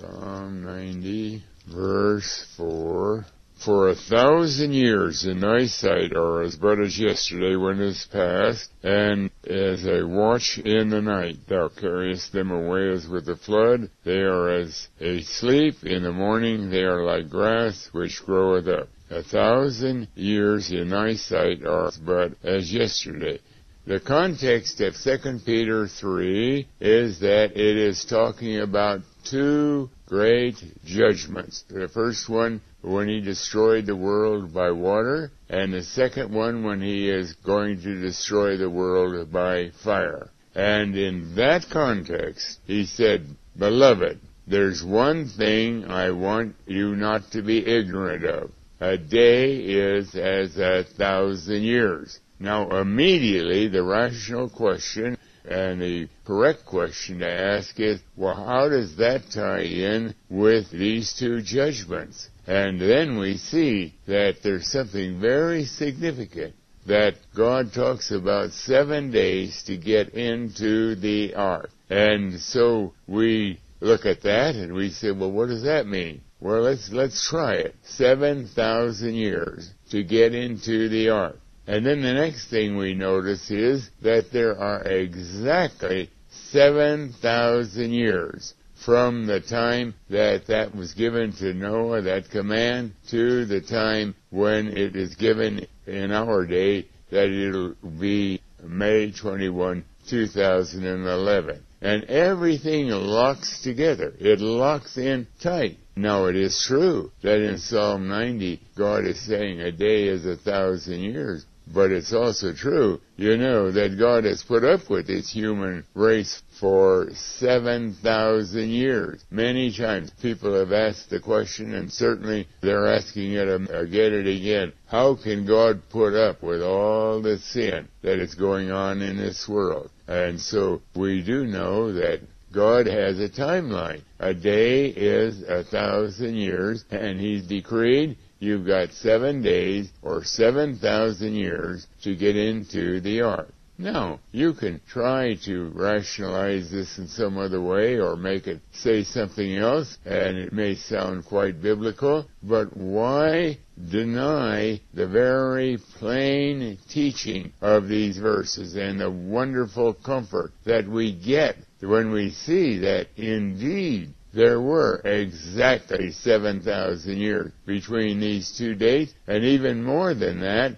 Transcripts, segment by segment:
Psalm 90, verse 4. For 1,000 years in thy sight are as but as yesterday when it is past, and as a watch in the night. Thou carriest them away as with a flood. They are as a sleep. In the morning they are like grass which groweth up. 1,000 years in thy sight are but as yesterday. The context of 2 Peter 3 is that it is talking about two great judgments. The first one, when he destroyed the world by water, and the second one, when he is going to destroy the world by fire. And in that context, he said, Beloved, there's one thing I want you not to be ignorant of. A day is as 1,000 years. Now, immediately, the rational question and the correct question to ask is, well, how does that tie in with these two judgments? And then we see that there's something very significant, that God talks about 7 days to get into the ark. And so we look at that and we say, well, what does that mean? Well, let's try it. 7,000 years to get into the ark. And then the next thing we notice is that there are exactly 7,000 years from the time that was given to Noah, that command, to the time when it is given in our day, that it'll be May 21, 2011. And everything locks together. It locks in tight. Now, it is true that in Psalm 90, God is saying a day is 1,000 years. But it's also true, that God has put up with this human race for 7,000 years. Many times people have asked the question, and certainly they're asking it again and again, how can God put up with all the sin that is going on in this world? And so we do know that God has a timeline. A day is 1,000 years, and He's decreed you've got 7 days or 7,000 years to get into the ark. Now, you can try to rationalize this in some other way or make it say something else, and it may sound quite biblical, but why deny the very plain teaching of these verses and the wonderful comfort that we get when we see that indeed there were exactly 7,000 years between these two dates, and even more than that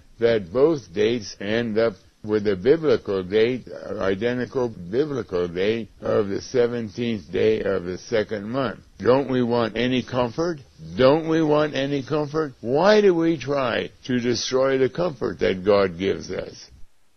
both dates end up with a biblical date, identical biblical date of the 17th day of the second month. Don't we want any comfort? Don't we want any comfort? Why do we try to destroy the comfort that God gives us?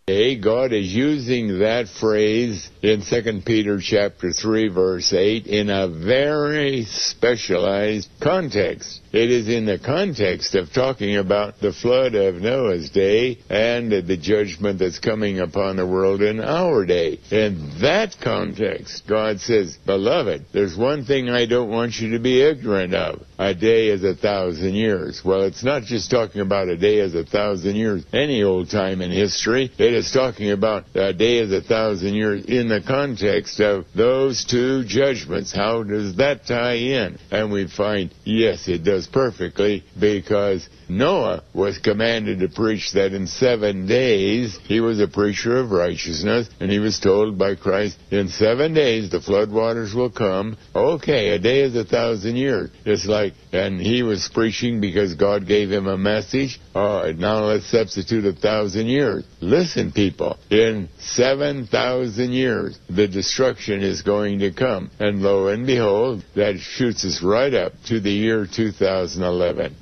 God is using that phrase in 2 Peter chapter 3 verse 8 in a very specialized context. It is in the context of talking about the flood of Noah's day and the judgment that's coming upon the world in our day. In that context, God says, Beloved, there's one thing I don't want you to be ignorant of. A day is 1,000 years. Well, it's not just talking about a day as 1,000 years any old time in history. It is talking about a day as 1,000 years in the context of those two judgments. How does that tie in? And we find, yes, it does perfectly, because Noah was commanded to preach that in 7 days he was a preacher of righteousness, and he was told by Christ, in 7 days the flood waters will come. Okay, a day is 1,000 years. It's like, and he was preaching because God gave him a message. Now let's substitute 1,000 years. Listen, people, in 7,000 years the destruction is going to come. And lo and behold, that shoots us right up to the year 2011.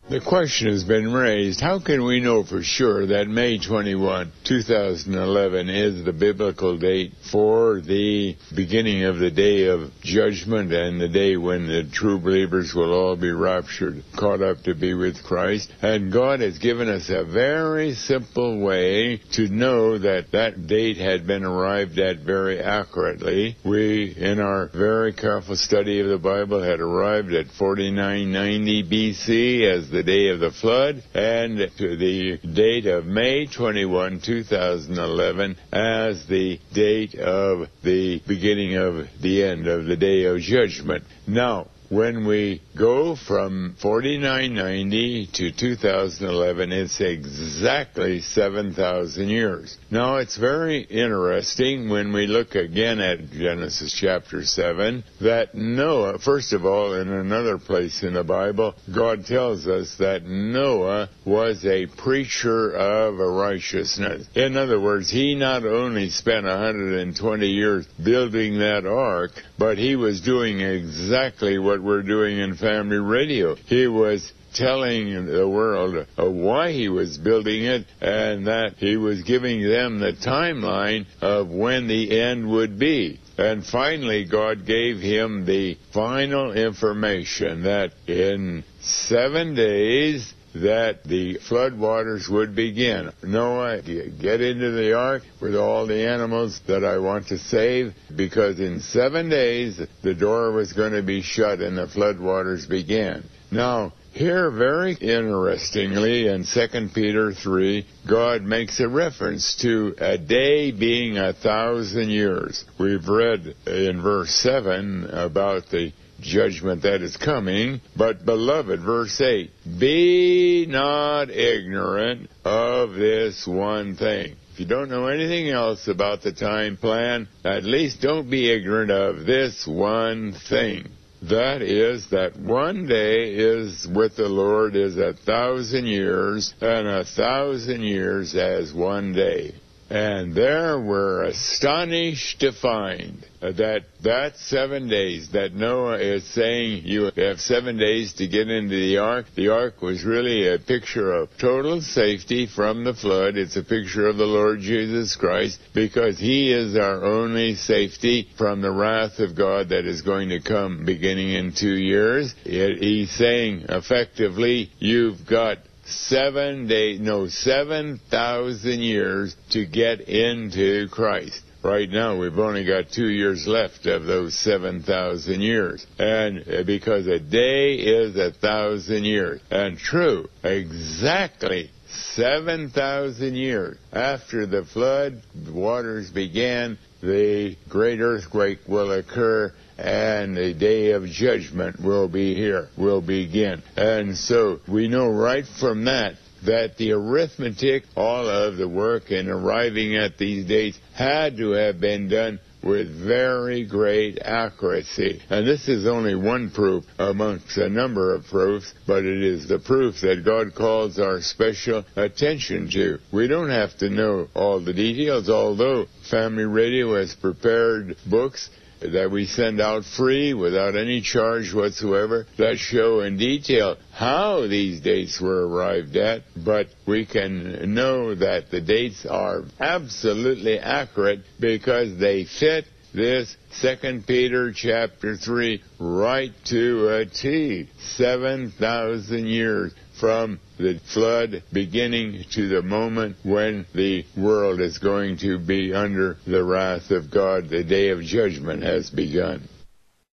The question has been raised, how can we know for sure that May 21, 2011 is the biblical date for the beginning of the day of judgment and the day when the true believers will all be raptured, caught up to be with Christ? And God has given us a very simple way to know that that date had been arrived at very accurately. We, in our very careful study of the Bible, had arrived at 4990 BC as the the day of the flood, and to the date of May 21, 2011, as the date of the beginning of the end of the day of judgment. Now, when we go from 4990 to 2011, it's exactly 7,000 years. Now, it's very interesting when we look again at Genesis chapter 7 that Noah, first of all, in another place in the Bible, God tells us that Noah was a preacher of righteousness. In other words, he not only spent 120 years building that ark, but he was doing exactly what we're doing in Family Radio. He was telling the world why he was building it, and that he was giving them the timeline of when the end would be. And finally, God gave him the final information that in 7 days that the flood waters would begin. Noah, get into the ark with all the animals that I want to save, because in 7 days the door was going to be shut and the flood waters began. Now, here, very interestingly, in 2 Peter 3, God makes a reference to a day being 1,000 years. We've read in verse 7 about the judgment that is coming, but beloved, verse 8, be not ignorant of this one thing. If you don't know anything else about the time plan, at least don't be ignorant of this one thing. That is that one day is with the Lord is 1,000 years, and 1,000 years as one day. And there we're astonished to find that 7 days that Noah is saying you have 7 days to get into the ark. The ark was really a picture of total safety from the flood. It's a picture of the Lord Jesus Christ, because he is our only safety from the wrath of God that is going to come beginning in 2 years. He's saying effectively, you've got 7,000 years to get into Christ. Right now, we've only got 2 years left of those 7,000 years. And because a day is 1,000 years. And true, exactly 7,000 years after the flood waters began, the great earthquake will occur, and the day of judgment will be here, will begin. And so we know right from that the arithmetic, all of the work in arriving at these dates, had to have been done with very great accuracy. And this is only one proof amongst a number of proofs, but it is the proof that God calls our special attention to. We don't have to know all the details, although Family Radio has prepared books that we send out free without any charge whatsoever that show in detail how these dates were arrived at, but we can know that the dates are absolutely accurate because they fit this 2 Peter chapter 3 right to a T. 7,000 years from the flood beginning to the moment when the world is going to be under the wrath of God. The day of judgment has begun.